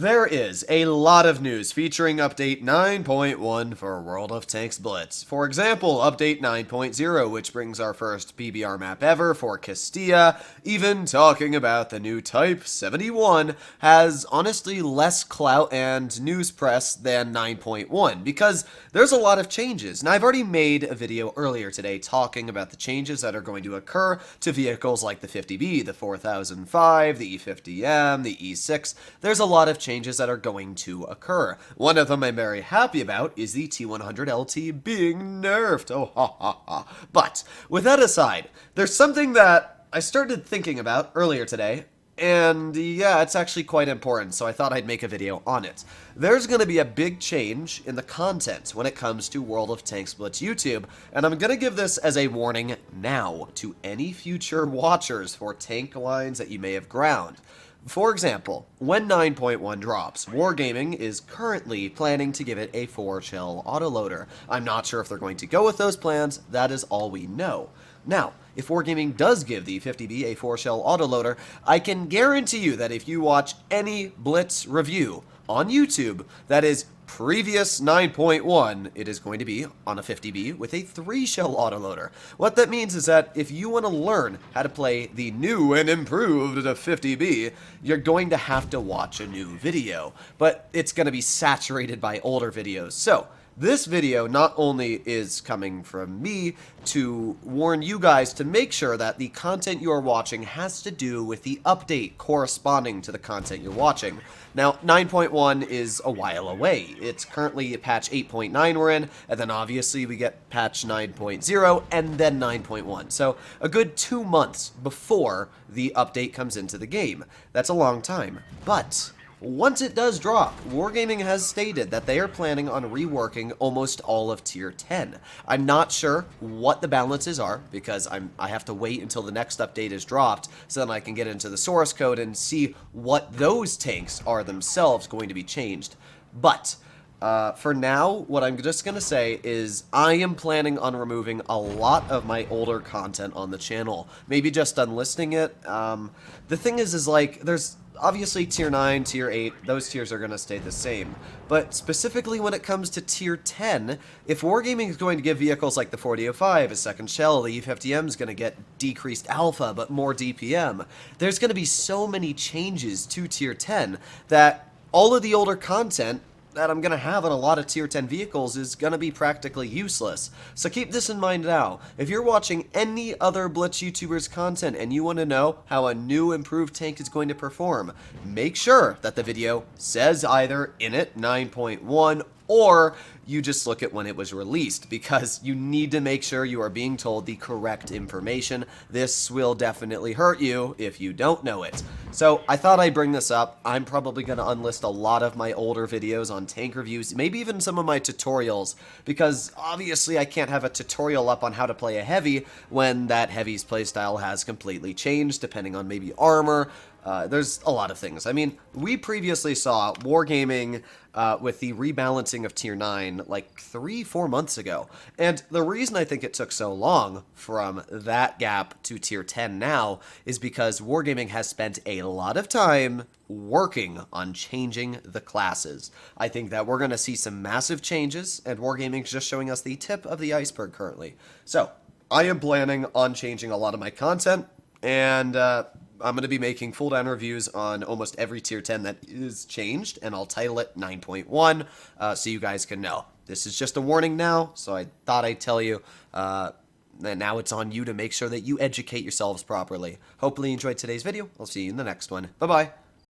There is a lot of news featuring Update 9.1 for World of Tanks Blitz. For example, Update 9.0, which brings our first PBR map ever for Castilla, even talking about the new Type 71, has honestly less clout and news press than 9.1, because there's a lot of changes. And I've already made a video earlier today talking about the changes that are going to occur to vehicles like the 50B, the 4005, the E50M, the E6. There's a lot of changes that are going to occur. One of them I'm very happy about is the T100LT being nerfed. Oh, ha, ha, ha. But, with that aside, there's something that I started thinking about earlier today, and yeah, it's actually quite important, so I thought I'd make a video on it. There's going to be a big change in the content when it comes to World of Tanks Blitz YouTube, and I'm going to give this as a warning now to any future watchers for tank lines that you may have ground. For example, when 9.1 drops, Wargaming is currently planning to give it a 4-shell autoloader. I'm not sure if they're going to go with those plans, that is all we know. Now, if Wargaming does give the 50B a 4-shell autoloader, I can guarantee you that if you watch any Blitz review on YouTube that is previous 9.1, it is going to be on a 50B with a 3-shell autoloader. What that means is that if you want to learn how to play the new and improved 50B, you're going to have to watch a new video, but it's going to be saturated by older videos. So, this video not only is coming from me to warn you guys to make sure that the content you are watching has to do with the update corresponding to the content you're watching. Now, 9.1 is a while away. It's currently patch 8.9 we're in, and then obviously we get patch 9.0 and then 9.1. So, a good 2 months before the update comes into the game. That's a long time. But once it does drop, Wargaming has stated that they are planning on reworking almost all of Tier 10. I'm not sure what the balances are, because I have to wait until the next update is dropped, so then I can get into the source code and see what those tanks are themselves going to be changed. But for now, what I'm just going to say is I am planning on removing a lot of my older content on the channel. Maybe just unlisting it. The thing is like, there's obviously Tier 9, Tier 8, those tiers are going to stay the same. But specifically when it comes to Tier 10, if Wargaming is going to give vehicles like the 4005 a second shell, the E50M is going to get decreased alpha but more DPM, there's going to be so many changes to Tier 10 that all of the older content that I'm going to have on a lot of Tier 10 vehicles is going to be practically useless. So keep this in mind now. If you're watching any other Blitz YouTubers content and you want to know how a new improved tank is going to perform, make sure that the video says either in it 9.1 or you just look at when it was released, because you need to make sure you are being told the correct information. This will definitely hurt you if you don't know it. So I thought I'd bring this up. I'm probably going to unlist a lot of my older videos on tank reviews, maybe even some of my tutorials, because obviously I can't have a tutorial up on how to play a heavy when that heavy's playstyle has completely changed, depending on maybe armor. There's a lot of things. I mean, we previously saw Wargaming with the rebalancing of Tier 9 like 3-4 months ago. And the reason I think it took so long from that gap to Tier 10 now is because Wargaming has spent a lot of time working on changing the classes. I think that we're going to see some massive changes, and Wargaming's just showing us the tip of the iceberg currently. So, I am planning on changing a lot of my content, and I'm going to be making full-down reviews on almost every Tier 10 that is changed, and I'll title it 9.1 so you guys can know. This is just a warning now, so I thought I'd tell you. And now it's on you to make sure that you educate yourselves properly. Hopefully you enjoyed today's video. I'll see you in the next one. Bye-bye.